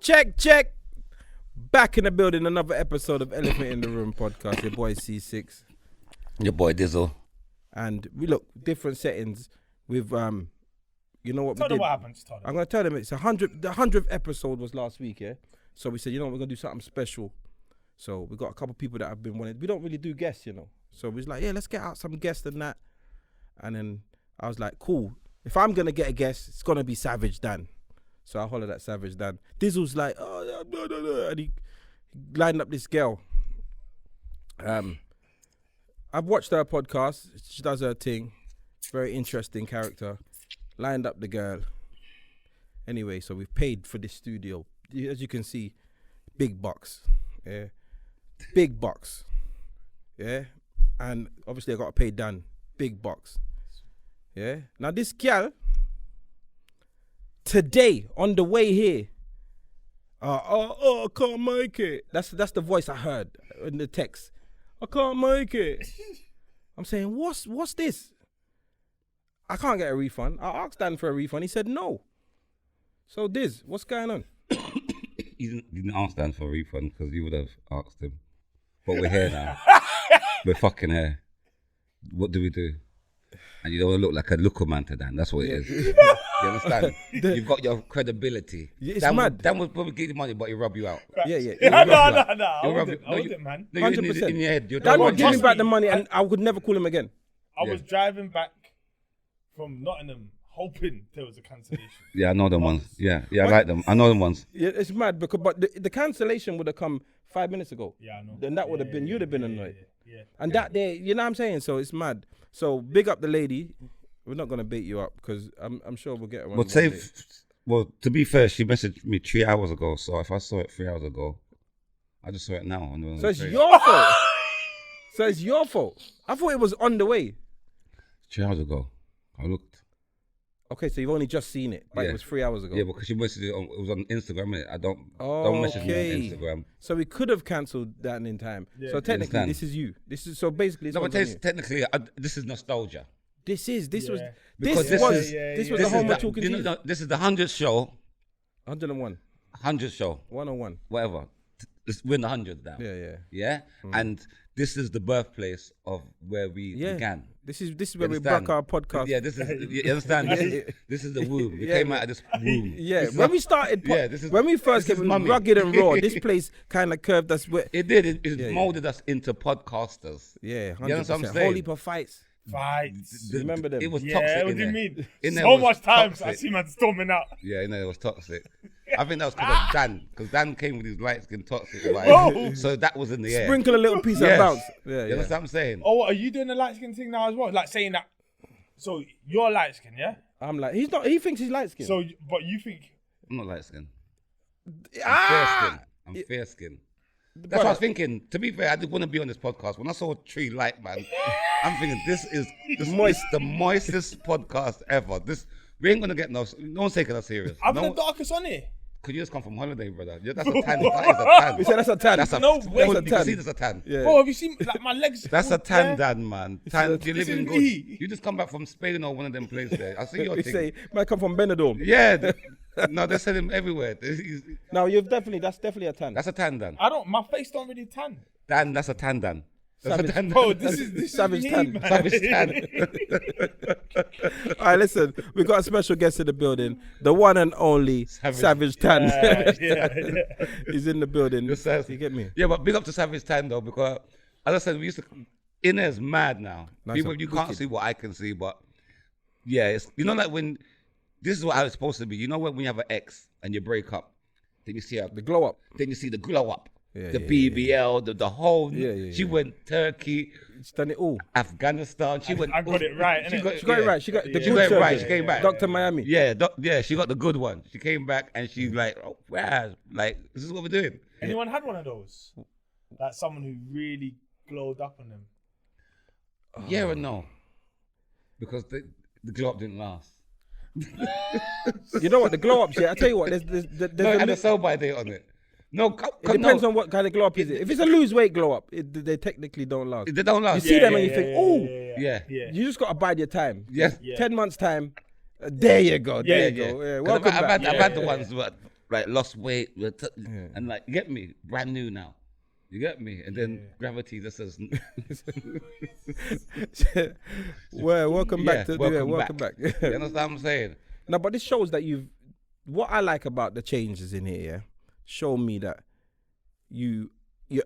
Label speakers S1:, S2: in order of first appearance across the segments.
S1: Check. Back in the building, another episode of Elephant in the Room podcast. Your boy Ceesix.
S2: Your boy Dizzle.
S1: And we look different settings with you know what
S3: Tell
S1: we
S3: them
S1: did?
S3: what happened. Tell them.
S1: I'm gonna tell them it's the 100th episode was last week, yeah. So we said, you know what, we're gonna do something special. So we got a couple people that have been wanting. We don't really do guests, you know. So we was like, yeah, let's get out some guests and that. And then I was like, cool. If I'm gonna get a guest, it's gonna be Savage Dan. So I hollered at Savage Dan. Dizzle's like, oh yeah, no. And he lined up this girl. I've watched her podcast. She does her thing. Very interesting character. Lined up the girl. Anyway, so we've paid for this studio. As you can see, big bucks. Yeah. Big bucks. Yeah. And obviously I got to pay Dan. Big bucks. Yeah. Now this girl, today, on the way here, I can't make it. That's the voice I heard in the text. I can't make it. I'm saying, what's this? I can't get a refund. I asked Dan for a refund. He said no. So Diz, what's going on?
S2: You didn't ask Dan for a refund because you would have asked him. But we're here now. We're fucking here. What do we do? And you don't want to look like a looker man to Dan. That's what it is. You understand? You've got your credibility.
S1: It's
S2: Dan
S1: mad.
S2: Dan will probably give you money, but he'll rub you out.
S1: Yeah.
S3: No. I wouldn't, man.
S2: No,
S1: 100%.
S2: in your head. You're
S1: Dan
S2: the
S1: would
S2: one.
S1: give me back the money and I would never call him again.
S3: I was driving back from Nottingham hoping there was a cancellation.
S2: Yeah, I know them ones. Yeah, I like them. I know them ones.
S1: Yeah, it's mad because but the cancellation would have come 5 minutes ago.
S3: Yeah, I know.
S1: Then that would have been, you'd have been annoyed.
S3: Yeah.
S1: And that day, you know what I'm saying? So it's mad. So big up the lady. We're not gonna bait you up because I'm sure we'll get one.
S2: Well, to be fair, she messaged me 3 hours ago. So if I saw it 3 hours ago, I just saw it now.
S1: So it's your fault. So it's your fault. I thought it was on the way.
S2: 3 hours ago, I looked.
S1: Okay, so you've only just seen it, but it was 3 hours ago.
S2: Yeah, because she messaged it. It was on Instagram. Innit? I don't message me on Instagram.
S1: So we could have cancelled that in time.
S3: Yeah.
S1: So technically, this is you. This is so basically.
S2: No, but technically, this is nostalgia.
S1: This was
S2: Because
S1: the whole we're talking to.
S2: This is the 100th show.
S1: 101.
S2: 100th show.
S1: 101.
S2: Whatever. We're in the 100th now. Yeah. And this is the birthplace of where we began.
S1: This is where we broke our podcast.
S2: Yeah, this is, you understand? This is the womb. We came out of this womb.
S1: Yeah, when we started, when we first came, rugged and raw. This place kind of curved us.
S2: It did. It molded us into podcasters.
S1: Yeah, 100%.
S2: You know what I'm saying?
S1: Whole heap of fights. Remember them?
S2: It was
S3: Yeah,
S2: toxic.
S3: what do you mean?
S2: In there
S3: So
S2: was
S3: much times
S2: toxic.
S3: I see man storming out.
S2: Yeah, it was toxic. I think that was because of Dan, because Dan came with his light skin toxic
S3: Whoa.
S2: vibe. So that was in the air.
S1: Sprinkle a little piece of
S2: Yes.
S1: bounce.
S2: You understand what I'm saying?
S3: Oh, what, are you doing the light skin thing now as well? Like saying that. So you're light skin, yeah?
S1: I'm like, he's not. He thinks he's light skinned.
S3: So, but you think?
S2: I'm not light skin.
S1: Ah!
S2: I'm fair skin. That's what I was thinking. To be fair, I didn't want to be on this podcast. When I saw Tree Light, man, I'm thinking this is the moistest podcast ever. We ain't gonna get no one's taking us serious.
S3: I'm the darkest on it.
S2: Could you just come from holiday, brother? Yeah, that's a tan. That is a tan.
S1: We said that's a tan.
S2: That's a
S3: No way.
S2: You
S1: That's a
S2: can
S1: tan.
S2: see there's a tan.
S1: Yeah.
S3: Bro, have you seen like my legs?
S2: That's a tan, Dan, man. Tan, you're
S3: this
S2: living
S3: is
S2: good.
S3: me.
S2: You just come back from Spain or one of them places there. I see your
S1: We
S2: thing.
S1: say might come from Benidorm.
S2: Yeah. No, they're selling everywhere.
S1: No, that's definitely a tan.
S2: That's a tan, Dan.
S3: My face don't really tan.
S2: Dan, that's a tan, Dan. That's
S1: Savage.
S2: a tan,
S3: Bro,
S2: Dan.
S3: this is
S1: Savage
S3: me,
S1: tan.
S3: man.
S2: Savage tan.
S1: All right, listen, we got a special guest in the building, the one and only Savage Tan.
S3: Yeah.
S1: He's in the building. You get me?
S2: Yeah, but big up to Savage Tan though, because as I said, we used to. Inner's mad now.
S1: Nice.
S2: People, you can't see what I can see, but yeah, it's like when this is how it's supposed to be. You know when you have an ex and you break up, then you see
S1: The glow up.
S2: then you see the glow up,
S1: Yeah,
S2: the
S1: yeah,
S2: BBL, the whole.
S1: Yeah,
S2: She went Turkey,
S1: She's done it all.
S2: Afghanistan. She went.
S3: I got it right,
S2: She
S3: innit?
S2: got,
S1: She got it right. She got the
S2: She
S1: good
S2: got it
S1: surgery.
S2: right. She came back.
S1: Dr. Miami.
S2: Yeah, she got the good one. She came back and she's like, oh, wow, like this is what we're doing.
S3: Anyone had one of those? Like someone who really glowed up on them.
S2: Yeah or no? Because the glow up didn't last.
S1: You know what? The glow ups, yeah. I tell you what, there's
S2: No, it had a sell by date on it. No,
S1: it depends on what kind of glow up is it. If it's a lose weight glow up, they technically don't last.
S2: They don't last.
S1: You see them and you think, oh,
S2: Yeah.
S1: you just got to bide your time.
S2: Yes.
S3: Yeah.
S1: 10 months time. There you go. There you go. Yeah,
S2: 'Cause
S1: welcome back.
S2: I've had the ones, but like lost weight, and like you get me, brand new now. You get me, and then gravity just says.
S1: Well, welcome back to
S2: welcome back. You understand what I'm saying?
S1: No, but this shows that you've. What I like about the changes in here, yeah, show me that you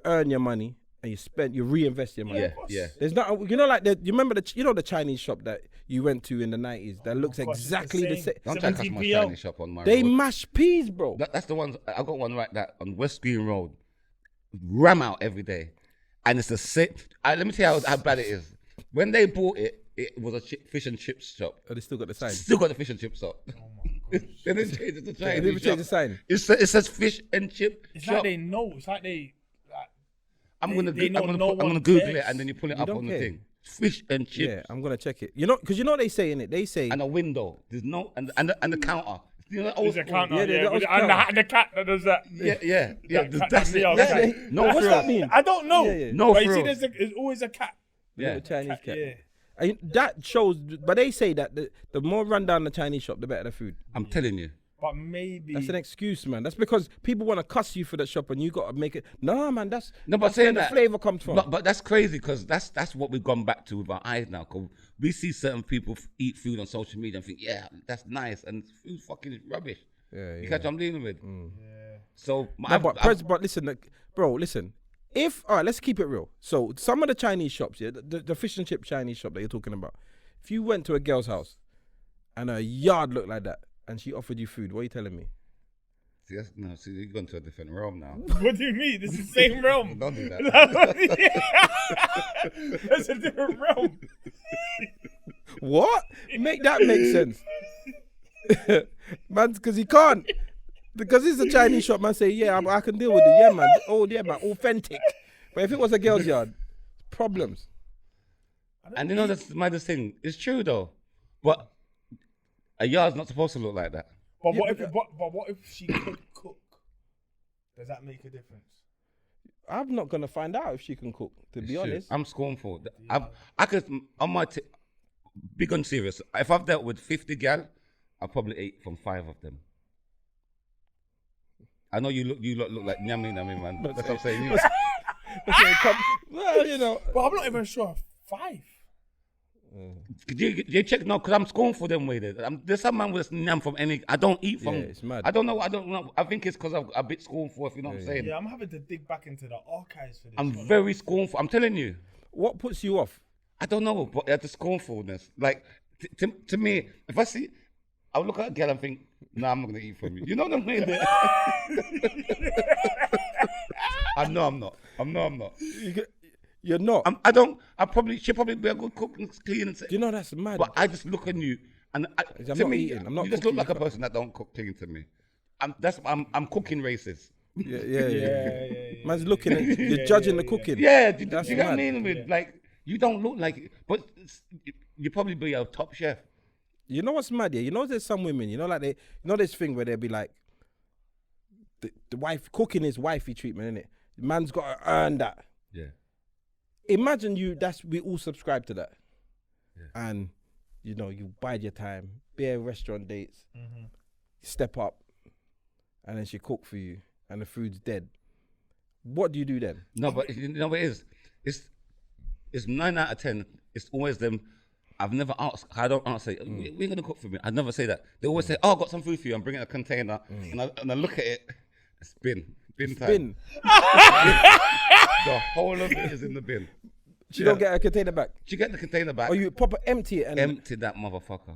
S1: earn your money and you reinvest your money.
S2: Yeah.
S1: There's not, you know, like you remember the Chinese shop that you went to in the 90s that looks exactly the same.
S2: Don't try to catch my Chinese shop on my
S1: They
S2: road.
S1: mash peas, bro.
S2: That's the ones. I got one right that on West Green Road. Ram out every day, and it's the same. Let me tell you how bad it is. When they bought it, it was a fish and chips shop.
S1: Oh, they still got the sign.
S2: Still got the fish and chip shop.
S3: Oh my gosh.
S2: They didn't change it to
S1: They didn't even change the sign.
S2: It says fish and chip
S3: It's
S2: shop.
S3: like they know. It's like they.
S2: I'm gonna
S3: know no
S2: Google
S3: one
S2: it
S3: cares.
S2: and then you pull it up
S1: don't
S2: on
S1: care.
S2: the thing. Fish and chips.
S1: Yeah, I'm gonna check it. You know, because you know what they say in it. They say
S2: And a window. There's no and the counter. You know, old
S3: There's a
S2: school.
S3: counter.
S1: Yeah,
S3: Yeah,
S1: the
S3: with
S1: old
S3: and the cat that does that.
S2: Yeah.
S3: cat
S2: That's it.
S3: meow,
S2: That's
S3: cat.
S2: it. No
S1: What's
S2: frills.
S1: that mean?
S3: I don't know.
S1: Yeah.
S2: No
S3: But you see,
S2: frills.
S3: there's always a cat.
S2: Yeah.
S1: the Chinese cat.
S3: Yeah.
S1: And that shows, but they say that the more run down the Chinese shop, the better the food.
S2: I'm telling you.
S3: But maybe.
S1: That's an excuse, man. That's because people want to cuss you for that shop, and you got to make it. No, man, that's
S2: No, but
S1: that's where
S2: saying
S1: the
S2: that,
S1: flavor comes from.
S2: But that's crazy because that's what we've gone back to with our eyes now. Cause we see certain people eat food on social media and think, yeah, that's nice, and food fucking is rubbish. You catch what I'm dealing with?
S3: Yeah.
S2: So,
S1: No, but listen, bro, listen. All right, let's keep it real. So some of the Chinese shops, yeah, the fish and chip Chinese shop that you're talking about. If you went to a girl's house and her yard looked like that, and she offered you food, what are you telling me?
S2: see, you're going to a different realm now.
S3: What do you mean? This is the same realm.
S2: Don't do that.
S3: That's a different realm.
S1: What? Make that make sense, man? Because he can't. Because it's a Chinese shop, man. Say, yeah, I can deal with it. Yeah, man. Oh, yeah, man. Authentic. But if it was a girl's yard, problems.
S2: And you know that's the maddest thing. It's true though, but a yard's not supposed to look like that.
S3: But what if she could cook? Does that make a difference?
S1: I'm not gonna find out if she can cook. To be honest,
S2: I'm scornful. I could on my big on serious. If I've dealt with 50 gal, I probably ate from 5 of them. I know you look like nyami, man. That's what I'm saying.
S1: well, you know.
S3: But I'm not even sure. 5.
S2: You check no, because I'm scornful them way there. There's some man with nyam from any. I don't eat from.
S1: Yeah, it's mad.
S2: I don't know. I think it's because I'm a bit scornful. If you know what I'm saying.
S3: Yeah, I'm having to dig back into the archives for this.
S2: I'm very scornful. I'm telling you.
S1: What puts you off?
S2: I don't know, but the scornfulness. Like to me, if I see, I'll look at a girl and think, "Nah, I'm not gonna eat from you." You know what I mean? I know I'm not.
S1: You're not.
S2: She'll probably be a good cook and clean and say.
S1: Do you know that's mad?
S2: But I just look at you and
S1: I'm
S2: to
S1: not
S2: me,
S1: eating. I'm not
S2: you just look
S1: cooking.
S2: like a person that don't cook clean to me. I'm cooking racist.
S1: Yeah. Man's looking at you're judging the cooking.
S2: Yeah, do you
S1: That's
S2: get what I
S1: mad.
S2: mean? With like you don't look like, but you probably be a top chef.
S1: You know what's mad? Yeah, you know there's some women. You know, like this thing where they'll be like, the wife cooking is wifey treatment, innit? Man's got to earn that.
S2: Yeah.
S1: Imagine we all subscribe to that, and you know you bide your time, bare restaurant dates, step up, and then she cook for you, and the food's dead. What do you do then?
S2: No, but you know what it is? It's 9 out of 10. It's always them. I've never asked. I don't answer. We're gonna cook for me. I never say that. They always say, "Oh, I got some food for you. I'm bringing a container," and I look at it. It's bin time.
S1: Bin.
S2: The whole of it is in the bin.
S1: She don't get a container back.
S2: She get the container back.
S1: Or you proper empty it and
S2: empty that motherfucker.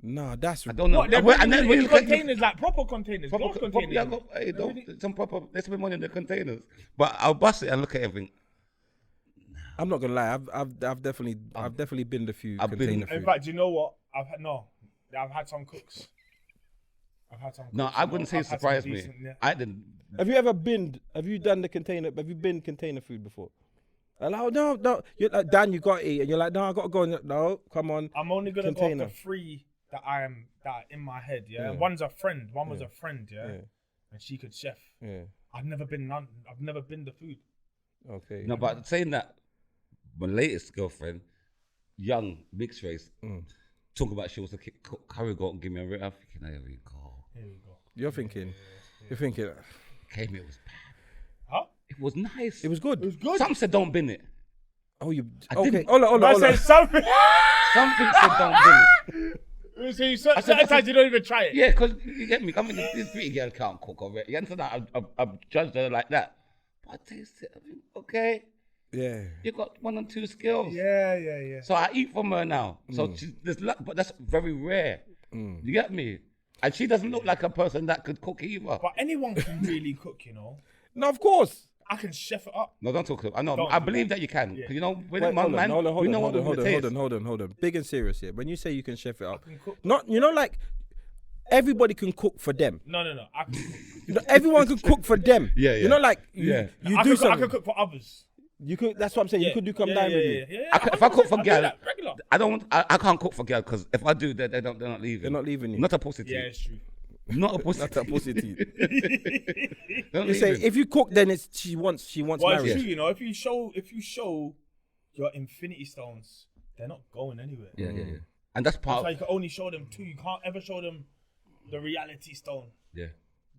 S1: Nah, that's
S2: I don't know.
S3: What, they're
S2: And then
S3: bringing
S2: when you
S3: containers, like proper containers, glass containers.
S2: Yeah, some proper. Let's put money in the containers. But I'll bust it and look at everything.
S1: I'm not gonna lie. I've definitely binned a few container food.
S3: In fact, you know what? I've had some cooks.
S2: No, I wouldn't say it surprised me.
S3: Decent, yeah.
S2: I didn't.
S1: Have you ever binned? Have you done the container? Have you binned container food before? And like, oh, no. You're like, Dan, you got to eat, and you're like, no, I got to go. No, come on.
S3: I'm only gonna
S1: container.
S3: go for 3 that are in my head. Yeah, and one's a friend. One was a friend. Yeah, and she could chef.
S1: Yeah.
S3: I've never been the food.
S1: Okay.
S2: No, but saying that, my latest girlfriend, young, mixed race, talk about she was a cook curry goat and give me a rip. I'm thinking, here we go.
S1: You're thinking, You're thinking,
S2: Came here, it was bad.
S3: Huh?
S2: It was nice.
S1: it was good.
S3: It was good.
S2: Some said don't bin it.
S1: Oh, you
S2: didn't-
S1: okay? Hold on.
S3: I said something.
S2: Something said don't bin it.
S3: So you sometimes you don't even try it.
S2: Yeah, because you get me. I mean, this pretty girl can't cook already. You understand that? I've judged her like that. But I taste it. I think, okay,
S1: Yeah.
S2: you got 1 or 2 skills.
S3: Yeah.
S2: So I eat from her now. So but that's very rare. You get me? And she doesn't look like a person that could cook either.
S3: But anyone can really cook, you know.
S1: No, of course.
S3: I can chef it up.
S2: No, don't talk. I know.
S3: Don't
S2: I
S3: do
S2: believe
S3: that.
S2: that you can.
S3: Yeah.
S2: You know, with
S1: Wait,
S2: my
S1: hold on,
S2: man,
S1: hold on,
S2: we know what
S1: hold
S2: taste.
S1: on. Big and serious here. When you say you can chef it up,
S3: can cook.
S1: not like everybody can cook for them.
S3: No. I can cook.
S1: You know, everyone can cook for them.
S2: Yeah.
S1: You know, like you
S3: I
S1: do
S3: can
S1: something.
S3: cook for others.
S1: You could. That's what I'm saying. You could do come down with me.
S2: If I cook for
S3: 100%,
S2: girl,
S3: that regular.
S2: I don't. I can't cook for girl because if I do, they're not leaving.
S1: They're not leaving you.
S2: Not a pussy.
S3: Yeah, it's true.
S2: Not a pussy.
S1: That's a pussy teeth.
S2: Don't
S1: You say
S2: leave
S1: if you cook, then it's she wants
S3: Well,
S1: marriage.
S3: it's true, you know. If you show your infinity stones, they're not going anywhere.
S2: Yeah. And that's
S3: That's
S2: part.
S3: why you can only show them 2. You can't ever show them the reality stone,
S2: Yeah.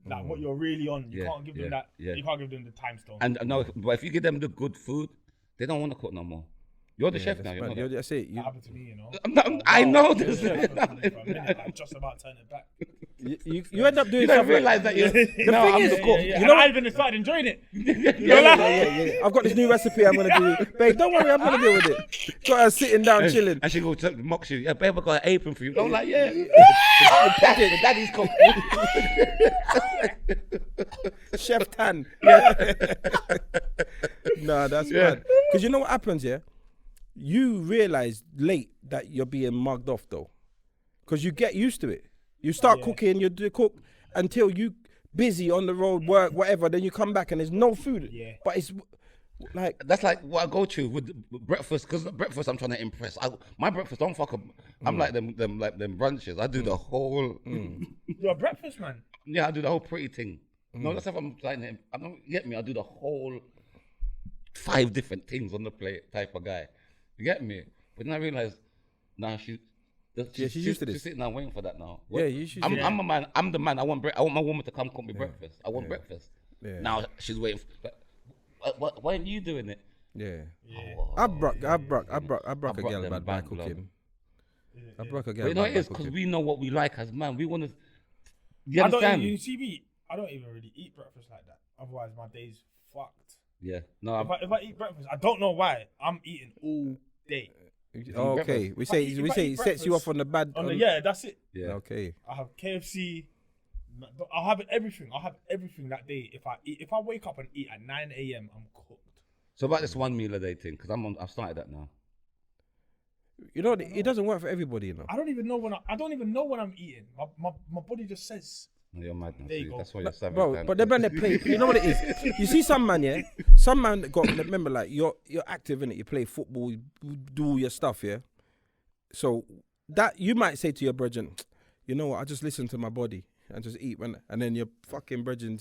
S3: like what you're really on. You
S2: Yeah,
S3: can't give them
S2: yeah,
S3: that.
S2: yeah.
S3: You can't give them the time stone.
S2: And no, but if you give them the good food, they don't want to cook no more. You're the chef now. You know that.
S1: That's it. You,
S3: That happened to me, you know.
S2: I know
S3: Wow.
S2: this.
S3: For a minute, I just about turned it back.
S1: you end up doing
S2: You don't
S1: something.
S2: realize that you're.
S1: thing
S2: No, I'm
S1: is-
S2: the cook.
S3: Yeah,
S1: You know
S3: I even started enjoying it.
S1: Yeah. I've got this new recipe I'm gonna do. Babe, don't worry, I'm gonna deal with it. Got her sitting down, chilling.
S2: And she go to mock you. Yeah, babe, I got an apron for you. I'm like, yeah.
S1: The
S2: Daddy's cook.
S1: Chef Tan. Nah, that's
S2: Yeah.
S1: bad. Because you know what happens, yeah? You realize late that you're being mugged off though. Because you get used to it. You start cooking, you do cook until you busy on the road, work, whatever, then you come back and there's no food.
S3: Yeah.
S1: But it's like
S2: That's like what I go to with breakfast, because breakfast I'm trying to impress. My breakfast don't fuck up. I'm like them brunches. I do the whole.
S3: You're a breakfast man.
S2: Yeah, I do the whole pretty thing. No, that's if I'm like, I don't get me. I do the whole 5 different things on the plate type of guy. You get me? But then I realized, nah, she's
S1: used to this.
S2: She's sitting there waiting for that now.
S1: Yeah, you should.
S2: I'm a man. I'm the man. I want my woman to come cook me breakfast. I want breakfast.
S1: Yeah.
S2: Now she's waiting. Why are you doing it?
S1: Yeah.
S2: Oh,
S1: I broke a girl
S2: brought
S1: bad
S2: them
S1: by
S2: back, blood.
S1: cooking. I broke a girl
S2: But you know
S1: bad
S2: it
S1: by
S2: is because
S1: cooking.
S2: we know what we like as man. We want to. You
S3: I don't
S2: understand?
S3: even, you see me, I don't even really eat breakfast like that. Otherwise, my day's fucked.
S2: Yeah. No.
S3: If I eat breakfast, I don't know why. I'm eating all day.
S1: Oh, okay. We say
S3: if
S1: we
S3: I
S1: say
S3: eat
S1: it sets you off
S3: breakfast
S1: on the bad.
S3: Yeah, that's it.
S2: Yeah.
S1: Okay.
S3: I have KFC. I'll have everything. I'll have everything that day. If I wake up and eat at 9 a.m., I'm cooked.
S2: So about this 1 meal a day thing, because I've started that now.
S1: You know, it doesn't work for everybody, you know.
S3: I don't even know when I'm eating. My body just says.
S2: No, you're mad now.
S3: There you
S2: See,
S3: go.
S2: that's why you're savage.
S1: Bro,
S2: man.
S1: but the man that play, you know what it is? You see some man, yeah? Some man that got, remember, like, you're active, innit? You play football, you do all your stuff, yeah? So, that, you might say to your brethren, you know what, I just listen to my body and just eat, and then your fucking brethren,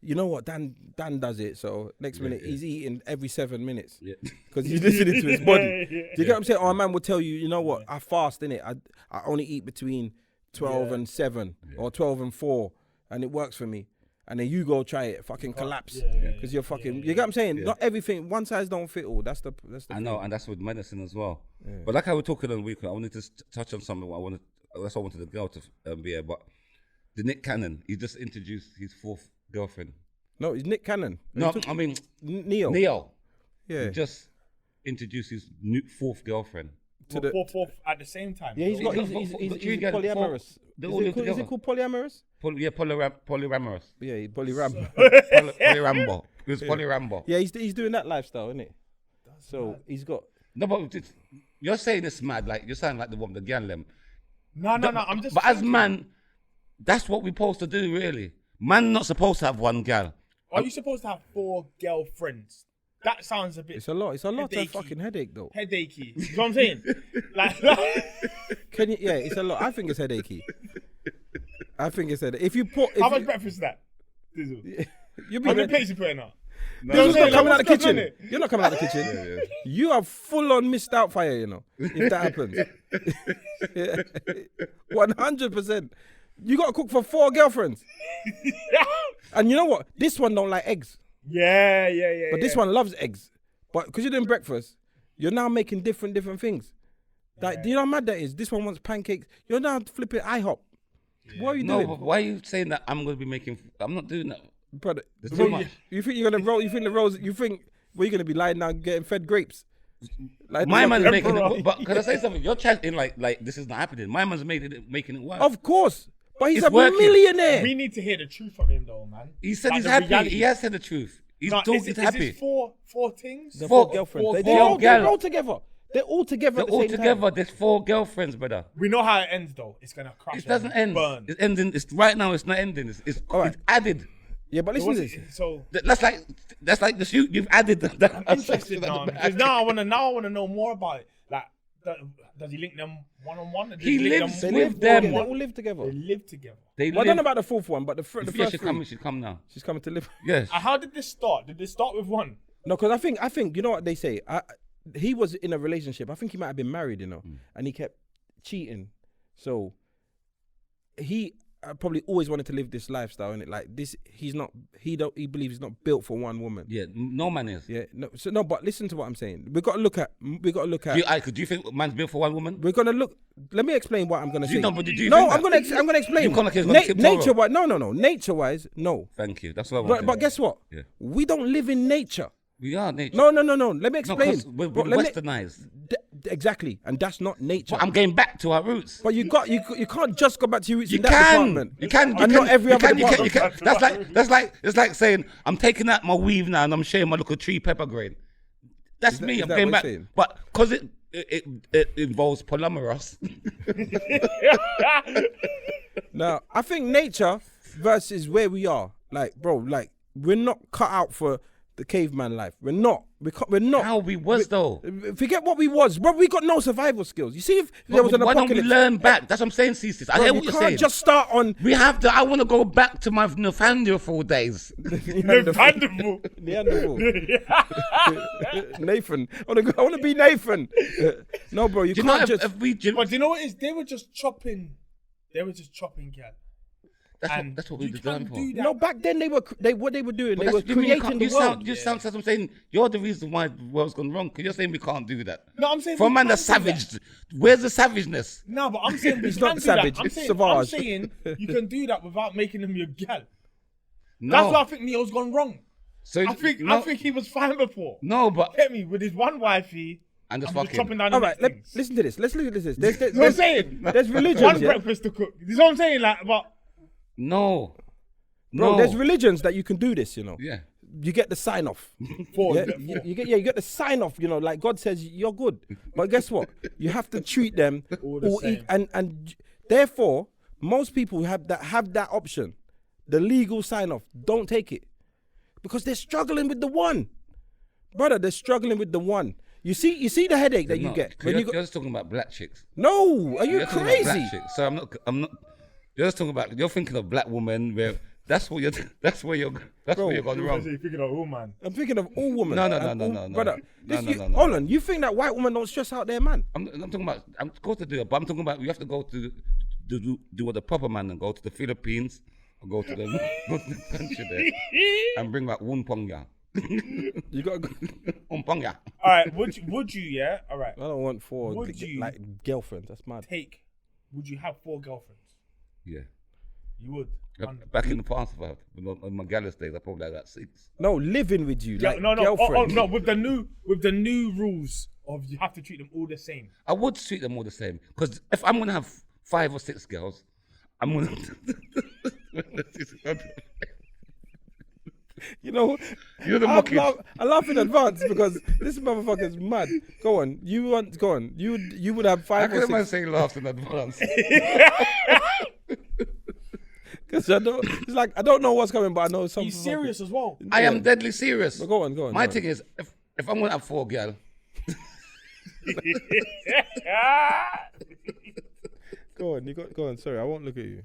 S1: you know what, Dan does it, so next minute, he's eating every 7 minutes.
S2: Yeah.
S1: Because he's listening to his body.
S3: Yeah.
S1: Do you get what I'm saying? Or a man will tell you, you know what, I fast, innit? I only eat between 12 and 7 or 12 and 4 and it works for me. And then you go try it, fucking collapse. Because you're fucking, you get what I'm saying? Not everything, one size don't fit all. That's the
S2: I know, and that's with medicine as well. But like I was talking on the weekend, I wanted to touch on something. That's what I wanted the girl to be here. But the Nick Cannon, he just introduced his 4th girlfriend.
S1: No, it's Nick Cannon.
S2: No, I mean
S1: Neo. Yeah.
S2: He just introduced his 4th girlfriend.
S1: To the,
S3: Fourth at the same time.
S1: yeah, he's
S3: So-
S1: got,
S2: got
S1: he's
S2: three girls,
S1: polyamorous.
S2: they're all
S1: Is
S2: together.
S1: it called polyamorous?
S2: Polyamorous.
S1: Yeah, he's polyram.
S2: Polyrambo. It was Polyrambo.
S1: Yeah, he's doing that lifestyle, isn't it? So he's got.
S2: No, but you're saying it's mad. Like you're saying like the woman, the girl them.
S3: No. I'm just.
S2: But as
S3: thinking,
S2: man, that's what we're supposed to do, really. Man, not supposed to have one girl.
S3: are you supposed to have 4 girlfriends? That sounds a bit
S1: It's a lot. It's a lot of
S3: Headachy.
S1: fucking headache, though.
S3: headachy. You know what I'm saying? like,
S1: Can you? Yeah, it's a lot. I think it's headachy. I think it's headache. If you put,
S3: how much breakfast is that? Dizzle?
S1: you'll
S3: How
S1: be
S3: many plates you putting out?
S1: You're not coming out the
S3: what's going
S1: kitchen.
S3: on
S1: You're not coming out the kitchen. You are full on missed out fire, you know, if that happens. 100%. You got to cook for 4 girlfriends. And you know what? This one don't like eggs.
S3: Yeah.
S1: But this one loves eggs. But because you're doing breakfast, you're now making different things. Like, do you know how mad that is? This one wants pancakes. You're now flipping IHOP. Yeah. What are you doing?
S2: No, but why are you saying that I'm going to be making... I'm not doing that.
S1: Brother,
S2: There's too much.
S1: You think you're going to roll... You think the rolls... You think... Where you going to be lying down getting fed grapes? Like,
S2: My man's making it... But can I say something? You're chatting like this is not happening. My man's making it work.
S1: Of course. But he's
S2: It's
S1: a
S2: working.
S1: millionaire.
S3: We need to hear the truth from him, though, man.
S2: He said
S3: Like
S2: he's
S3: the
S2: happy.
S3: reality.
S2: He has said the truth. He's
S3: Is
S2: happy.
S3: it four things?
S1: The
S2: Four-
S1: 4 girlfriends.
S2: four
S1: They all
S2: girls.
S1: together. They're all together
S2: They're
S1: at the
S2: all
S1: same
S2: together.
S1: time.
S2: There's 4 girlfriends, brother.
S3: We know how it ends, though. It's gonna crash.
S2: It doesn't
S3: and
S2: end.
S3: Burn.
S2: It's ending. It's right now. It's not ending. It's
S1: All right.
S2: it's added.
S1: Yeah, but listen to this.
S3: So
S2: That's like the shoot. You've added that.
S3: I'm interested now because now I wanna know more about it. Like, does he link them one-on-one? Does
S2: He
S3: link
S2: lives
S3: them
S2: with
S1: They
S2: them.
S1: all live together.
S3: They live together.
S2: They
S1: Well, I
S2: live.
S1: don't know about the 4th one, but the
S2: Yeah,
S1: first
S2: should
S1: 3.
S2: come. Should come now.
S1: She's coming to live.
S2: Yes.
S3: How did this start? Did this start with one?
S1: No, because I think you know what they say. He was in a relationship. I think he might have been married, and he kept cheating. So he probably always wanted to live this lifestyle, and like this, he believes he's not built for one woman.
S2: Yeah. No man is.
S1: Yeah, no, but listen to what I'm saying. We got to look at.
S2: Do you think man's built for one woman?
S1: We're gonna look. Let me explain what I'm gonna say.
S2: No, but do you
S1: No,
S2: think
S1: I'm
S2: that?
S1: gonna explain.
S2: You can't like it's gonna tip
S1: Nature
S2: over.
S1: wise, no. Nature wise, no.
S2: Thank you. That's what I want.
S1: But guess what?
S2: Yeah.
S1: We don't live in nature.
S2: We are nature.
S1: No. Let me
S2: No,
S1: explain.
S2: 'cause we're
S1: Bro, let me-
S2: westernized.
S1: Exactly, and that's not nature.
S2: But I'm going back to our roots.
S1: But you can't just go back to your roots
S2: You
S1: in that
S2: can.
S1: department.
S2: You can.
S1: And not every other department.
S2: You can. It's like saying I'm taking out my weave now and I'm showing my little tree pepper grain. That's me.
S1: is
S2: I'm
S1: that
S2: going
S1: what
S2: back.
S1: you're saying?
S2: But because it involves polyamorous.
S1: Now, I think nature versus where we are. Like, bro, like we're not cut out for the caveman life. We're not. We're not.
S2: How we was though.
S1: Forget what we was, bro. We got no survival skills. You see, if there was an
S2: Why don't we
S1: apocalypse,
S2: learn back? That's what I'm saying, Ceesix. I
S1: bro,
S2: hear
S1: you
S2: what you're
S1: can't
S2: saying.
S1: just start on.
S2: We have to. I want to go back to my Nathaniel days.
S3: Neanderthal.
S1: Neanderthal. Nathan. I want to be Nathan. No, bro, you
S2: Do you know
S1: can't just.
S2: if we?
S3: But do you know what it is? They were just chopping, cat.
S2: That's what we
S3: you
S2: designed
S3: can't
S2: for.
S3: do that.
S1: No, back then what they were doing.
S2: But
S1: They were
S2: that's- you mean you
S1: creating
S2: can't-
S1: the world.
S2: You sound as I'm saying you're the reason why the world's gone wrong because you're saying we can't do that.
S3: No, I'm saying
S2: For a
S3: we
S2: man
S3: can
S2: that's
S3: do that.
S2: savage, where's the savageness?
S3: No, but I'm saying we
S1: It's
S3: can
S1: not
S3: do
S1: savage,
S3: that.
S1: it's
S3: I'm
S1: savage.
S3: saying you can do that without making them your gal.
S2: No.
S3: That's why I think Neo's gone wrong.
S2: So
S3: I think he was fine before.
S2: no, but
S3: Get me with his one wifey.
S2: and just
S3: I'm just
S2: fucking.
S3: chopping down
S1: All
S3: the
S1: right,
S3: next things.
S1: listen to this. Let's look at this.
S3: You know what I'm saying?
S1: There's religions,
S3: One
S1: yeah?
S3: breakfast to cook. You know what I'm saying? Like, but
S2: No,
S1: Bro,
S2: no.
S1: there's religions that you can do this,
S2: Yeah.
S1: You get the sign off.
S3: for
S1: Yeah, you get the sign off, like God says you're good. But guess what? You have to treat them
S3: All the same.
S1: and therefore most people have that option. The legal sign off. Don't take it. Because they're struggling with the one. Brother, they're struggling with the one. You see the headache that you
S2: No,
S1: get when
S2: you're,
S1: you go.
S2: you're just talking about black chicks.
S1: No, are you
S2: You're talking about
S1: crazy?
S2: black chicks. So I'm not. You're just talking about. You're thinking of black women. Where that's where you're going wrong.
S3: You're thinking of man.
S1: I'm thinking of all women.
S2: No,
S1: Brother,
S2: no.
S1: hold on. You think that white women don't stress out their man?
S2: I'm talking about. I'm supposed to do it, but I'm talking about. You have to go to do what the proper man and go to the Philippines or go to the country there and bring back Wumpongya.
S1: You got.
S2: Wumpongya.
S3: All right, would you? Yeah. All right.
S1: I don't want four
S3: Would you-
S1: like girlfriends. That's mad.
S3: Would you have 4 girlfriends?
S2: Yeah.
S3: You would.
S2: Back in the past, in my gallus days, I probably had 6.
S1: No, living with you, like
S3: no.
S1: girlfriend.
S3: No. With the new rules of you have to treat them all the same.
S2: I would treat them all the same because if I'm gonna have 5 or 6 girls, I'm gonna.
S1: You know,
S2: You're the mucking.
S1: I laugh in advance because this motherfucker's mad. Go on, go on. You would have
S2: How
S1: 5
S2: can
S1: or
S2: a man
S1: 6.
S2: say laughs in advance?
S1: Because it's like I don't know what's coming, but I know something.
S3: He's serious as well.
S2: I am deadly serious.
S1: But go on.
S2: My thing is, if I'm gonna have 4 girls,
S1: Go on, go on. Sorry, I won't look at you.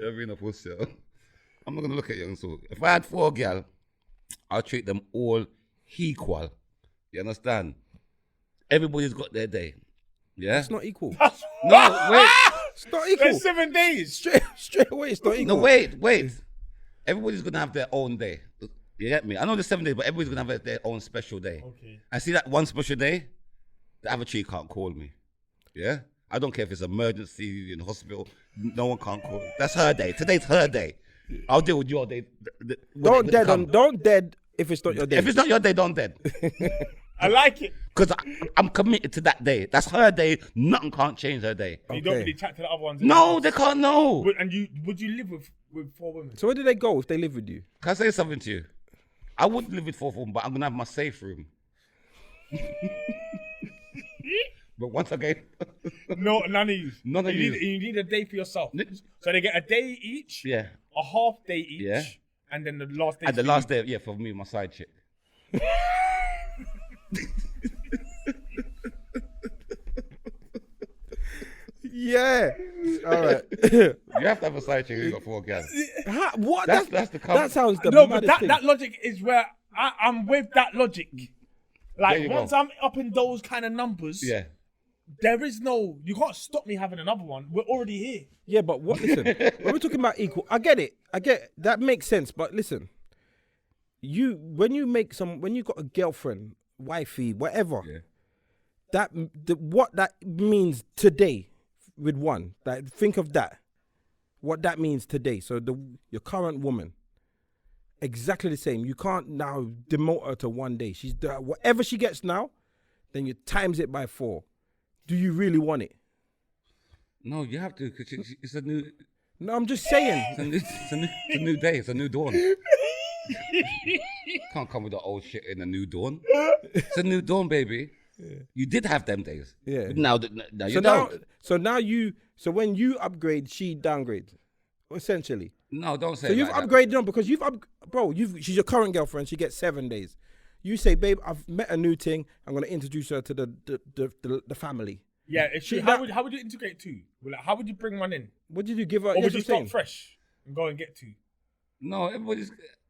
S2: you're being a pussy. I'm not gonna look at you. So if I had 4 girls, I'll treat them all equal. You understand? Everybody's got their day. Yeah.
S1: It's not equal.
S2: No, wait.
S1: It's not equal.
S3: There's 7 days.
S1: Straight away, it's not equal.
S2: No, wait. Everybody's gonna have their own day. You get me? I know there's 7 days, but everybody's gonna have their own special day.
S3: Okay.
S2: I see that one special day, the other three can't call me. Yeah? I don't care if it's emergency in hospital. No one can't call. That's her day. Today's her day. I'll deal with your day.
S1: Don't dead if it's not your day.
S2: If it's not your day, don't dead.
S3: I like it.
S2: Because I'm committed to that day. That's her day. Nothing can't change her day.
S3: You don't really chat to the other ones.
S2: No, they can't know.
S3: And would you live with 4 women?
S1: So where do they go if they live with you?
S2: Can I say something to you? I would live with 4 women, but I'm gonna have my safe room. But once again,
S3: No, none of you.
S2: None of you.
S3: You need a day for yourself. So they get a day each.
S2: yeah.
S3: A half day each.
S2: Yeah.
S3: And then the last day.
S2: And the last day, yeah, for me, my side chick.
S1: Yeah. All right.
S2: You have to have a side chick who's got 4 girls.
S1: What?
S2: That's the
S1: that sounds the
S3: No, but
S1: maddest thing.
S3: that logic is where I'm with that logic.
S2: There
S3: Like
S2: you
S3: once
S2: go.
S3: I'm up in those kind of numbers,
S2: Yeah.
S3: there is no, you can't stop me having another one. We're already here.
S1: Yeah, but what? Listen, when we're talking about equal, I get it. That makes sense. But listen, when you got a girlfriend, wifey, whatever,
S2: Yeah.
S1: what that means today with one. Like, think of that. What that means today. So your current woman, exactly the same. You can't now demote her to 1 day. She's whatever she gets now, then you times it by 4. Do you really want it?
S2: No, you have to, because it's a new.
S1: No, I'm just saying.
S2: It's a new day. It's a new dawn. Can't come with the old shit in a new dawn. It's a new dawn, baby. Yeah. You did have them days.
S1: Yeah.
S2: But now you don't.
S1: So when you upgrade, she downgrades, essentially.
S2: No, don't say.
S1: So you've upgraded them because she's your current girlfriend. She gets 7 days. You say, babe, I've met a new thing. I'm gonna introduce her to the family.
S3: Yeah. How would you integrate 2? Like, how would you bring one in?
S1: What did you give her?
S3: Or would you start
S1: saying?
S3: fresh and go and get 2?
S2: No,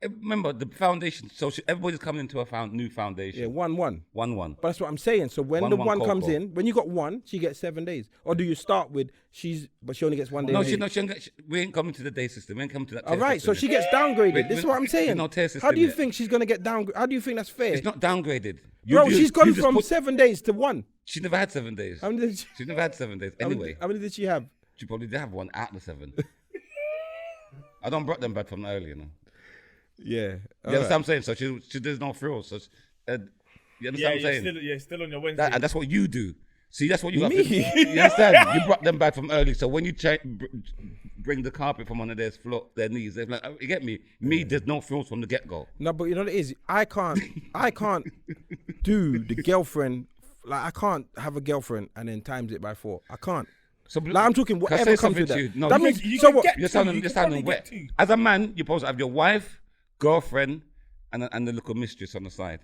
S2: remember the foundation. So everybody's coming into a new foundation.
S1: Yeah, 1-1.
S2: 1-1.
S1: But that's what I'm saying. So when the one comes
S2: Coco.
S1: in, when you got 1, she gets 7 days. Or do you start with but she only gets 1 day?
S2: No,
S1: a week?
S2: we ain't coming to the day system. We ain't coming to that.
S1: All right, so she gets downgraded. This is what I'm saying.
S2: No tier
S1: How
S2: system
S1: do you
S2: yet.
S1: think she's gonna get downgraded? How do you think that's fair?
S2: It's not downgraded.
S1: Bro, she's gone from 7 days to 1.
S2: She never had 7 days.
S1: How many did she,
S2: She never had 7 days. Anyway,
S1: how many did she have?
S2: she probably did have 1 out of the 7. I don't brought them back from early, you know.
S1: Yeah.
S2: You understand what I'm saying? So she there's no frills. So you understand what I'm saying?
S3: You're still on your Wednesday.
S2: And that's what you do. See, that's what you got.
S1: Me?
S2: You understand? You brought them back from early. So when you bring the carpet from under their knees, they're like, you get me? Me, there's no frills from the get-go.
S1: No, but you know what it is? I can't do the girlfriend. Like, I can't have a girlfriend and then times it by 4. I can't.
S2: So
S1: Like, I'm talking
S2: can I
S1: whatever
S2: say
S1: comes
S2: something
S1: with
S2: to
S1: that.
S2: you? No,
S1: That
S2: you
S1: means
S3: you
S1: so
S3: can
S1: what?
S3: get
S2: You're
S3: two, you
S2: sounding
S3: can probably
S2: wet.
S3: get 2.
S2: As a man, you're supposed to have your wife, girlfriend, and the little mistress on the side.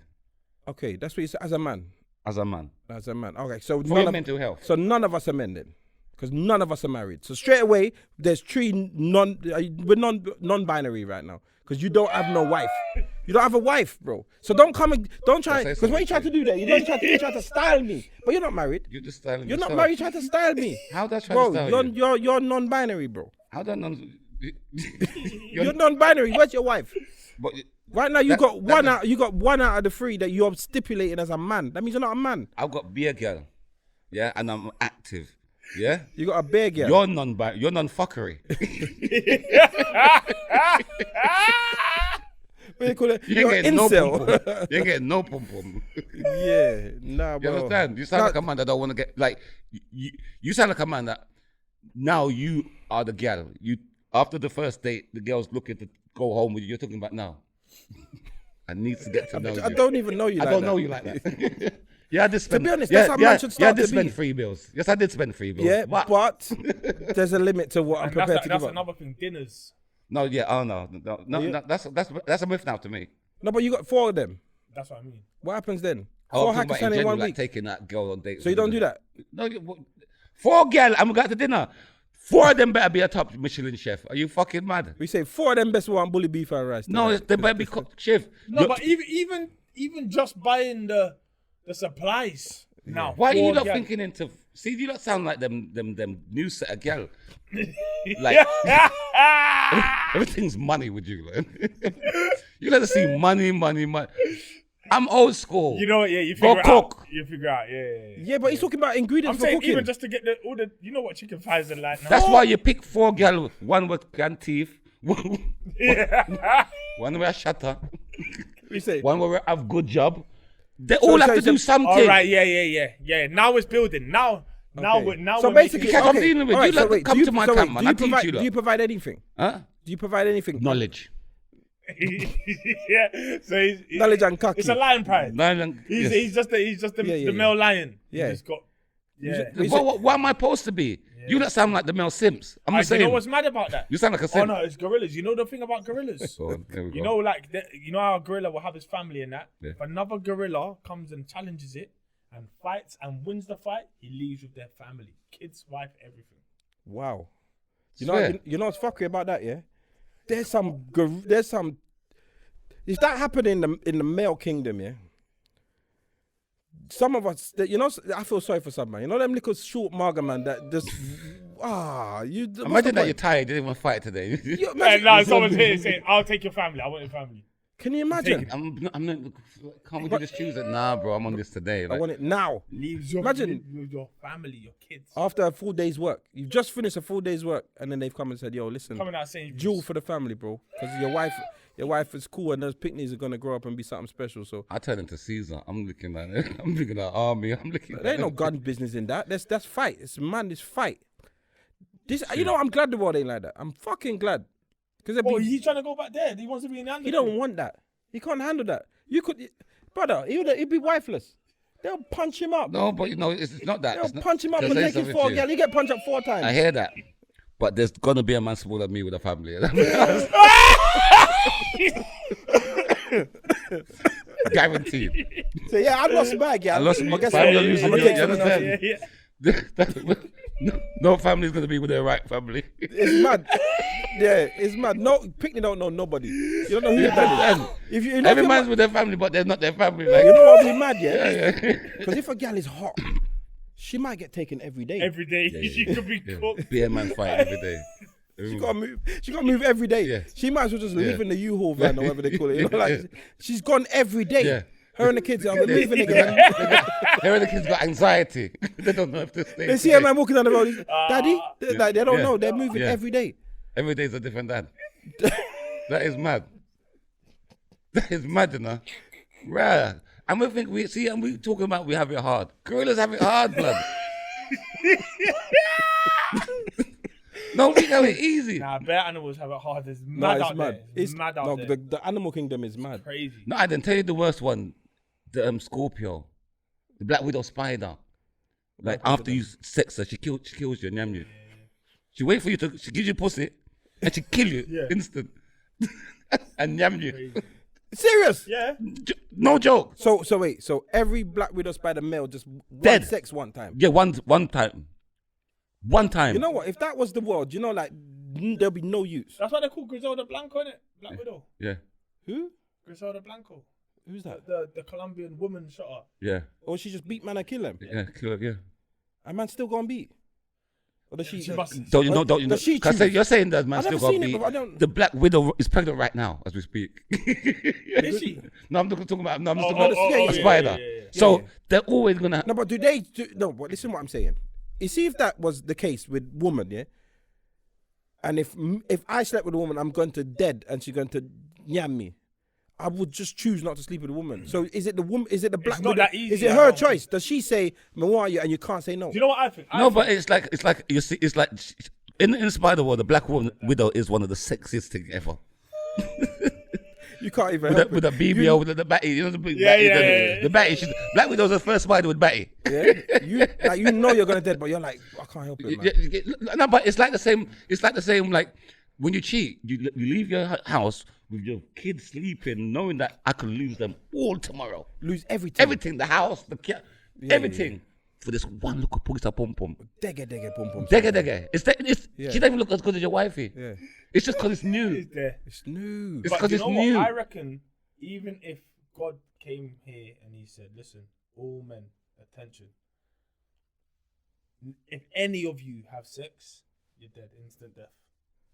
S1: Okay, that's what you say. As a man.
S2: As a man.
S1: As a man. Okay, so
S2: For your mental health.
S1: So none of us are men then, because none of us are married. So straight away, there's 3 we're non-binary right now, because you don't have no wife. You don't have a wife, bro. So don't come and don't try. Because when you try to do that, you try to style me, but you're not married.
S2: You're just styling
S1: You're
S2: yourself.
S1: not married. You try to style me.
S2: How do I try
S1: Bro,
S2: to style you?
S1: you're non-binary, bro.
S2: How do I non...
S1: You're non-binary. Where's your wife?
S2: But
S1: Right now, you got one out of the 3 that you're stipulating as a man. That means you're not a man.
S2: I've got beer girl, yeah, and I'm active, yeah.
S1: You got a bear girl.
S2: You're non-fuckery.
S1: What do you call it?
S2: You
S1: You're
S2: ain't
S1: an
S2: getting no
S1: incel.
S2: pum-pum. You ain't getting no pum-pum.
S1: Yeah, nah,
S2: You
S1: bro.
S2: understand? You sound like a man that don't want to get, like, you sound like a man that now you are the girl. You, after the first date, the girl's looking to go home with you. You're talking about now. I need to get to know you.
S1: I don't even know you.
S2: I
S1: like
S2: don't
S1: that.
S2: know you like that. Yeah, I did spend.
S1: To be honest, that's how man should start
S2: I did
S1: to
S2: spend
S1: be.
S2: 3 bills. Yes, I did spend 3 bills.
S1: Yeah,
S2: but
S1: but there's a limit to what I'm prepared to
S3: That's
S1: give up.
S3: another thing. Dinners.
S2: no, yeah, oh no, that's a myth now to me.
S1: No, but you got 4 of them.
S3: That's what I mean.
S1: What happens then?
S2: Oh,
S1: 4
S2: I'm talking about
S1: hackers in
S2: general,
S1: 1
S2: like
S1: week.
S2: taking that girl on dates.
S1: So you don't do that?
S2: No, 4 girl, I'm going to dinner. 4 of them better be a top Michelin chef. Are you fucking mad?
S1: We say 4 of them best want bully beef and rice.
S2: No, they better be chef.
S3: No, but even just buying the supplies now.
S2: Why are you
S3: 4
S2: not
S3: gal-
S2: thinking into See, you don't sound like them new set of gal. Like everything's money with you, man. You let us see money. I'm old school.
S3: You know what? Yeah, you
S2: Go
S3: figure it
S2: cook.
S3: out. You figure out. Yeah.
S1: Yeah, but he's talking about ingredients
S3: I'm
S1: for
S3: saying
S1: cooking.
S3: even just to get all the, you know what chicken thighs are like now.
S2: That's why you pick 4 gal, one with grand teeth, one with a shutter,
S1: You say,
S2: one with have good job. They all have to do something.
S3: All right, yeah. Now it's building. Now
S1: okay.
S3: we're
S1: basically,
S2: Because I'm dealing with you, like, come to my camp, man. I teach you,
S1: do you provide anything?
S2: Huh?
S1: Do you provide anything?
S2: Knowledge.
S3: yeah. So he's
S1: Knowledge and cocky.
S3: It's a lion pride.
S2: Yes.
S3: He's just the male lion.
S1: Yeah.
S3: He's got. Yeah.
S2: What am I supposed to be? You don't sound like the male Simps. I'm not
S3: You
S2: saying.
S3: know what's mad about that?
S2: You sound like a
S3: Oh
S2: Simp.
S3: no, it's gorillas. You know the thing about gorillas?
S2: Go on, there we
S3: You
S2: go.
S3: know, like you know how a gorilla will have his family and that.
S2: Yeah.
S3: If another gorilla comes and challenges it and fights and wins the fight, he leaves with their family, kids, wife, everything.
S1: Wow.
S2: Swear.
S1: You know what's fuckery about that, yeah? There's some. If that happened in the male kingdom, yeah. Some of us, you know, I feel sorry for some man. You know them little short marga man that just
S2: Imagine that you're tired. You didn't want to fight today.
S3: Someone's here saying, "I'll take your family. I want your family."
S1: Can you imagine?
S2: I'm not. Can't we just choose it? Nah, bro. I'm on this today.
S1: I
S2: Like,
S1: want it now. Imagine
S3: with your family, your kids.
S1: after a full day's work, you've just finished a full day's work, and then they've come and said, "Yo, listen,
S3: Coming out saying,
S1: jewel for the family, bro, because your wife is cool, and those picnics are gonna grow up and be something special." So
S2: I turned into Caesar. I'm looking at army. I'm looking.
S1: there ain't no gun business in that. That's fight. It's fight. This, you know, I'm glad the world ain't like that. I'm fucking glad. Because
S3: he's trying to go back there. He wants to be in the
S1: he don't want that. He can't handle that. You could, brother. He'd be wifeless. They'll punch him up.
S2: No, but you know, it's not that.
S1: They'll punch him up
S2: Can
S1: and
S2: I say
S1: take his
S2: something
S1: 4
S2: to you?
S1: girl. He get punched up 4 times.
S2: I hear that, but there's gonna be a man smaller than me with a family. Guaranteed.
S1: So yeah, I lost my girl.
S2: I lost my
S1: guess
S2: family.
S1: what?
S2: Losing
S1: I'ma
S2: you,
S1: take
S2: you
S1: someone else.
S2: understand? No family's gonna be with their right family.
S1: It's mad. Yeah, it's mad. No, picnic don't know nobody. You don't know who your dad is. If you know
S2: Every
S1: if
S2: man's with their family, but they're not their family. Like,
S1: you know what would be mad, yeah?
S2: yeah.
S1: Because if a gal is hot, she might get taken every day.
S3: Every day, she could be cooked.
S2: Be a man fight every day.
S1: She gotta move. She gotta move every day.
S2: Yeah.
S1: She might as well just live in the U-Haul van or whatever they call it. You know, like she's gone every day.
S2: Yeah.
S1: Her and the kids are leaving again.
S2: Here the kids got anxiety. They don't know if to stay.
S1: They see a man walking down the road. He's, Daddy, like they don't
S2: Yeah.
S1: know. They're moving
S2: Yeah.
S1: every day.
S2: Every day's a different dad. That is mad. That is mad, you know. Right. And we talking about we have it hard. Gorillas have it hard, blood. No, we have it easy.
S3: Nah, bear animals have it hard. It's mad out there. It's mad out there.
S1: The animal kingdom is mad.
S3: Crazy.
S2: No, I didn't tell you the worst one. The Scorpio, the black widow spider. Like after you sex her, she kills you and yam you. She wait for you to, she gives you pussy, and she kill you instant, and yam you.
S1: Serious?
S3: Yeah.
S2: No joke.
S1: So wait. So every black widow spider male just
S2: Dead.
S1: sex one time.
S2: Yeah, one time. One time.
S1: You know what? If that was the world, you know, like there'll be no use.
S3: That's why they call Griselda Blanco, innit? Black Widow.
S2: Yeah.
S1: Who?
S3: Griselda Blanco.
S1: Who's that?
S3: The Colombian woman shot her.
S2: Yeah.
S1: Or she just beat man and kill him.
S2: Yeah. Kill her, yeah.
S1: A man still gonna beat. Or does she?
S3: She must.
S2: Don't you know?
S1: Does she
S2: Cause
S1: choose?
S2: you're saying that man
S1: I've
S2: still
S1: never
S2: got
S1: seen it,
S2: beat.
S1: but I don't-
S2: The black widow is pregnant right now as we speak.
S3: Is she?
S2: No, I'm not talking about. No, I'm just
S3: Oh,
S2: talking
S3: oh,
S2: about
S3: oh,
S2: a
S3: yeah,
S2: spider.
S3: yeah.
S2: So
S1: Yeah.
S2: they're always gonna.
S1: No, but do they? No, but listen, what I'm saying. You see, if that was the case with woman, yeah, and if I slept with a woman, I'm going to dead, and she's going to yam me. I would just choose not to sleep with a woman. So is it the woman? Is it the black
S3: not
S1: widow?
S3: that easy,
S1: Is it
S3: I
S1: her
S3: don't
S1: choice? Does she say, "Me want you," and you can't say no?
S3: Do you know what I think?
S2: No, but it's like you see, it's like in the spider world, the black widow is one of the sexiest things ever.
S1: You can't even help
S2: With a BBO, with the batty, you know the big
S3: Yeah,
S2: batty,
S3: yeah.
S2: the batty. Black widow's the first spider with batty.
S1: Yeah, you know you're gonna dead, but you're like, I can't help it, man.
S2: No, but it's like the same. It's like the same. Like when you cheat, you leave your house with your kids sleeping, knowing that I could lose them all tomorrow.
S1: Lose everything.
S2: Everything, the house, the cat, everything. For this one look of pugita pom pom.
S1: Degga pum pum.
S2: Degga.
S1: Yeah.
S2: She don't even look as good as your wifey.
S1: Yeah,
S2: It's just because it's new.
S3: It's there.
S1: it's new.
S2: It's
S3: But
S2: because
S3: you
S2: it's
S3: know
S2: new.
S3: what? I reckon even if God came here and he said, listen, all men, attention. if any of you have sex, you're dead, instant death.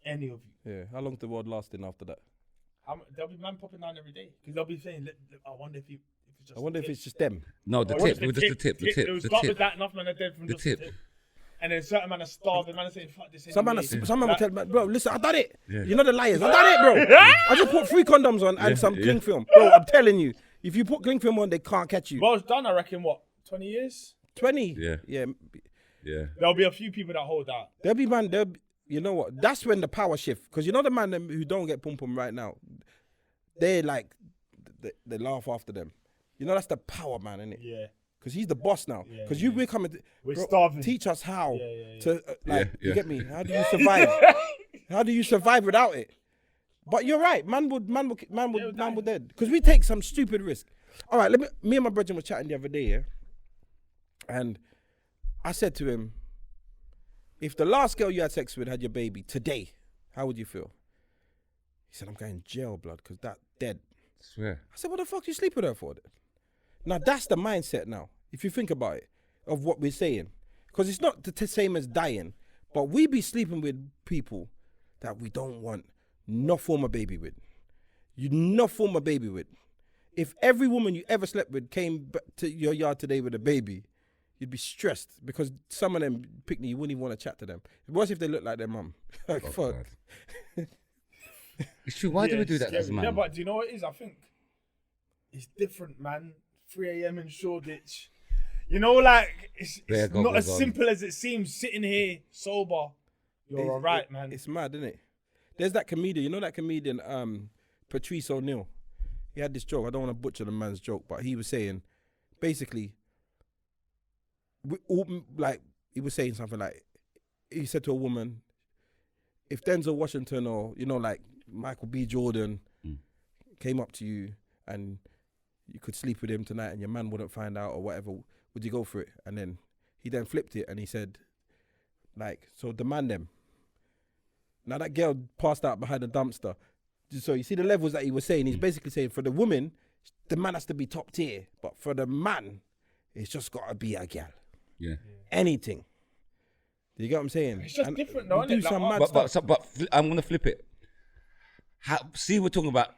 S3: Any of you.
S1: Yeah. How long's the world lasting after that?
S3: There'll be man popping down every day because they'll be saying, I wonder if it's just.
S1: I wonder if it's just them.
S2: No, the tip. It was just the tip. The tip.
S3: It was
S2: The
S3: start
S2: tip.
S3: with that. Enough men are dead from
S2: The
S3: just the
S2: tip.
S3: tip. And then certain men are starving. Man are saying, fuck this.
S1: Some man will tell me, bro, listen, I done it.
S2: Yeah.
S1: You know the liars. I done it, bro. I just put 3 condoms on and some cling film. Bro, I'm telling you, if you put cling film on, they can't catch you.
S3: Well, it's done, I reckon, what, 20 years?
S1: 20?
S2: Yeah.
S1: Yeah.
S2: Yeah.
S3: There'll be a few people that hold out.
S1: There'll be man, you know what? That's when the power shift. Because you know the man who don't get pum pum right now, they like, they laugh after them. You know, that's the power man, innit?
S3: Yeah.
S1: Because he's the boss now. Because we're coming to,
S3: We're
S1: bro,
S3: starving.
S1: teach us how to, you
S2: Yeah.
S1: get me? How do you survive? How do you survive without it? But you're right, man would dead. Because we take some stupid risk. All right, me and my brother were chatting the other day, yeah? And I said to him, if the last girl you had sex with had your baby today, how would you feel? He said, I'm going jail, blood, because that dead.
S2: Swear.
S1: I said, what the fuck do you sleep with her for then? Now, that's the mindset now, if you think about it, of what we're saying. Because it's not the same as dying, but we be sleeping with people that we don't want no form of baby with. You no form of baby with. If every woman you ever slept with came to your yard today with a baby, you'd be stressed because some of them, Pickney, you wouldn't even want to chat to them. What if they look like their mum? Like, fuck.
S2: It's true. Why do we do that as a man?
S3: Yeah, but do you know what it is? I think it's different, man. 3 a.m. in Shoreditch. You know, like, it's not as simple as it seems. Sitting here sober, you're all right, man.
S1: It's mad, isn't it? There's that comedian, you know that comedian, Patrice O'Neill? He had this joke. I don't want to butcher the man's joke, but he was saying, basically, he was saying something like, he said to a woman, if Denzel Washington or, you know, like Michael B. Jordan came up to you and you could sleep with him tonight and your man wouldn't find out or whatever, would you go for it? And then he then flipped it and he said, like, so demand them. Now that girl passed out behind the dumpster. So you see the levels that he was saying. He's basically saying for the woman, the man has to be top tier. But for the man, it's just got to be a girl.
S2: Yeah.
S1: Anything. Do you get what I'm saying?
S3: It's just different though, isn't it?
S1: Some
S3: Like,
S1: mad stuff.
S2: But I'm going to flip it. We're talking about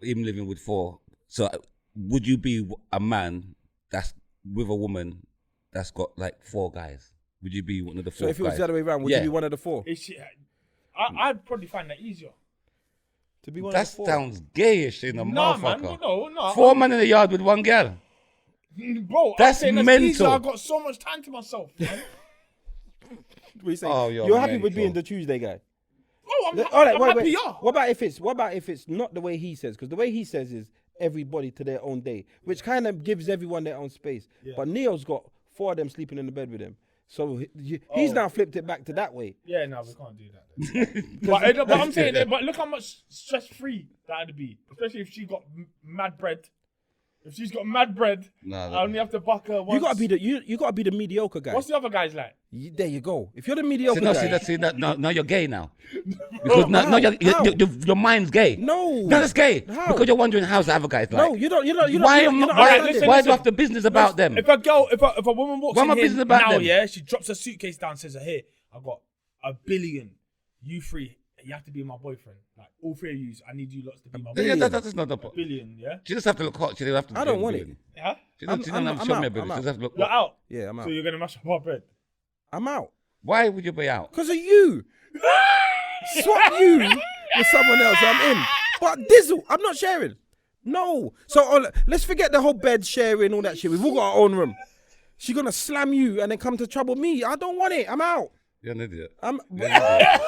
S2: him living with 4. So would you be a man that's with a woman that's got like 4 guys? Would you be one of the 4
S1: So if it was
S2: guys?
S1: the other way around, would you be one of the 4?
S3: I'd probably find that easier.
S1: To be one
S2: That
S1: of the 4?
S2: sounds gayish in a motherfucker.
S3: Man, no.
S2: 4 men in the yard with 1 girl.
S3: Bro,
S2: That's
S3: I'm saying
S2: mental.
S3: easier. I got so much time to myself, man.
S1: What you saying?
S2: Oh,
S1: you're happy with
S2: mental.
S1: being the Tuesday guy?
S3: Oh, I'm
S1: Wait.
S3: happy, yeah.
S1: What about if it's not the way he says? Because the way he says is everybody to their own day, which kind of gives everyone their own space.
S3: Yeah.
S1: But Neo's got 4 of them sleeping in the bed with him. So he's now flipped it back to that way.
S3: Yeah, no, we can't do that. but I'm saying, but look how much stress-free that'd be, especially if she got mad bread. If she's got mad bread, I only have to buck her once.
S1: You gotta be the mediocre guy.
S3: What's the other guys like?
S1: There you go. If you're the mediocre guy,
S2: Now you're gay now. Because now your mind's gay.
S1: No,
S2: that's gay.
S1: How?
S2: Because you're wondering how's the other guys like.
S1: No, you don't.
S2: Why
S3: listen.
S2: do I have to business about them?
S3: If a woman walks
S2: Why
S3: in
S2: am I
S3: here
S2: business about
S3: now,
S2: them?
S3: yeah, she drops her suitcase down, says, "Here, I've got $1 billion. You 3, you have to be my boyfriend. Like all 3 of you, I need you lots to be my boyfriend.
S2: Yeah, that's not the point.
S3: $1 billion, yeah.
S2: She just have to look hot. She don't have to.
S1: I don't want it.
S3: Yeah.
S2: She don't have to show me a bit. She just have to look
S3: You're
S2: hot.
S3: out.
S1: Yeah, I'm out.
S3: So you're gonna mash up our bread.
S1: I'm out.
S2: Why would you be out?
S1: Because of you. Swap you with someone else, I'm in. But Dizzle, I'm not sharing. No. So let's forget the whole bed sharing, all that shit. We've all got our own room. She's gonna slam you and then come to trouble me. I don't want it. I'm out.
S2: You're an idiot.
S1: I'm
S2: You're an idiot.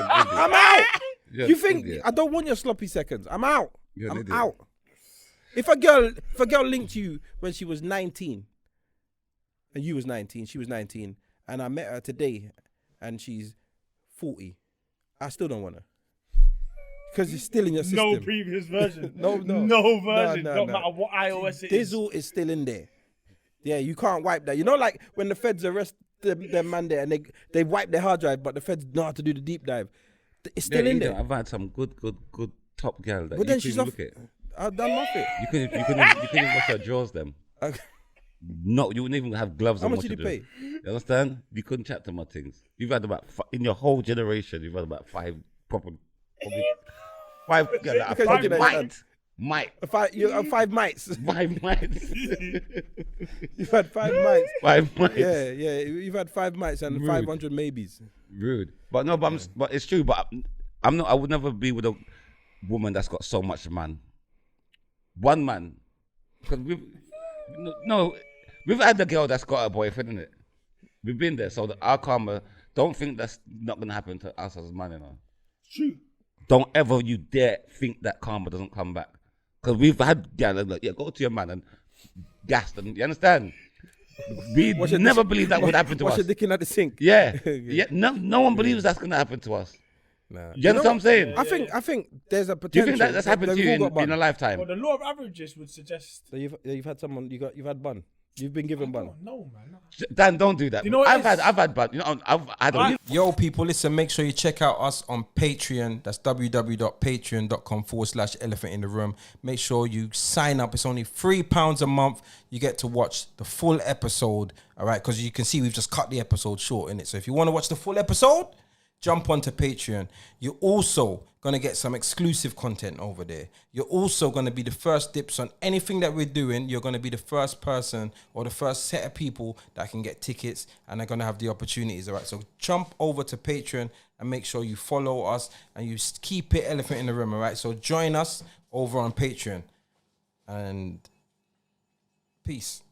S1: I'm out.
S2: You're
S1: You
S2: an
S1: think
S2: idiot.
S1: I don't want your sloppy seconds? I'm out.
S2: You're an
S1: I'm
S2: idiot.
S1: out. If a girl linked you when she was 19, and you was 19, she was 19, and I met her today, and she's 40, I still don't want her. Because it's still in your system.
S3: No previous version.
S1: No
S3: version.
S1: No,
S3: Don't
S1: no.
S3: matter what iOS it is.
S1: Dizzle is still in there. Yeah, you can't wipe that. You know, like when the feds arrest them man there and they wipe their hard drive, but the feds know how to do the deep dive. It's still in there.
S2: I've had some good top girl that
S1: But then
S2: you
S1: she's
S2: couldn't
S1: off.
S2: look at.
S1: I've done nothing.
S2: You couldn't wash your drawers them. No, you wouldn't even have gloves
S1: How
S2: on.
S1: much
S2: what
S1: did
S2: to
S1: you
S2: do.
S1: pay?
S2: You understand? You couldn't chat to my things. You've had about in your whole generation. You've had about 5 probably 5
S1: Because
S3: you did
S2: might.
S1: You have 5 mites.
S2: 5 mites.
S1: You've had 5 mites.
S2: 5 mites.
S1: Yeah. You've had 5 mites and
S2: Rude.
S1: 500 maybes.
S2: Rude. But no, but it's true. But I'm not. I would never be with a woman that's got so much man. One man. Because we've had the girl that's got a boyfriend, innit? We've been there. So our karma, don't think that's not going to happen to us as man, you know?
S3: True.
S2: Don't ever you dare think that karma doesn't come back. Because we've had, go to your man and gas them. You understand? We never believed that would happen to us.
S1: Wash your dick in at the sink.
S2: Yeah. No one believes that's going to happen to us.
S1: Nah.
S2: You understand what I'm saying?
S1: I think there's a
S2: Do
S1: potential.
S2: you think that's happened to you in a lifetime?
S3: Well, the law of averages would suggest.
S1: So you've had someone, you've had bun. You've been given bun.
S3: No, man.
S2: Dan, don't do that.
S3: You know what
S2: I've had bun. You know, I've had.
S1: Yo, people, listen, make sure you check out us on Patreon. That's www.patreon.com/elephant in the room. Make sure you sign up. It's only £3 a month. You get to watch the full episode, all right? Because you can see we've just cut the episode short, innit? So if you want to watch the full episode, jump onto Patreon. You're also going to get some exclusive content over there. You're also going to be the first dips on anything that we're doing. You're going to be the first person or the first set of people that can get tickets and are going to have the opportunities, all right? So jump over to Patreon and make sure you follow us and you keep it elephant in the room, all right? So join us over on Patreon and peace.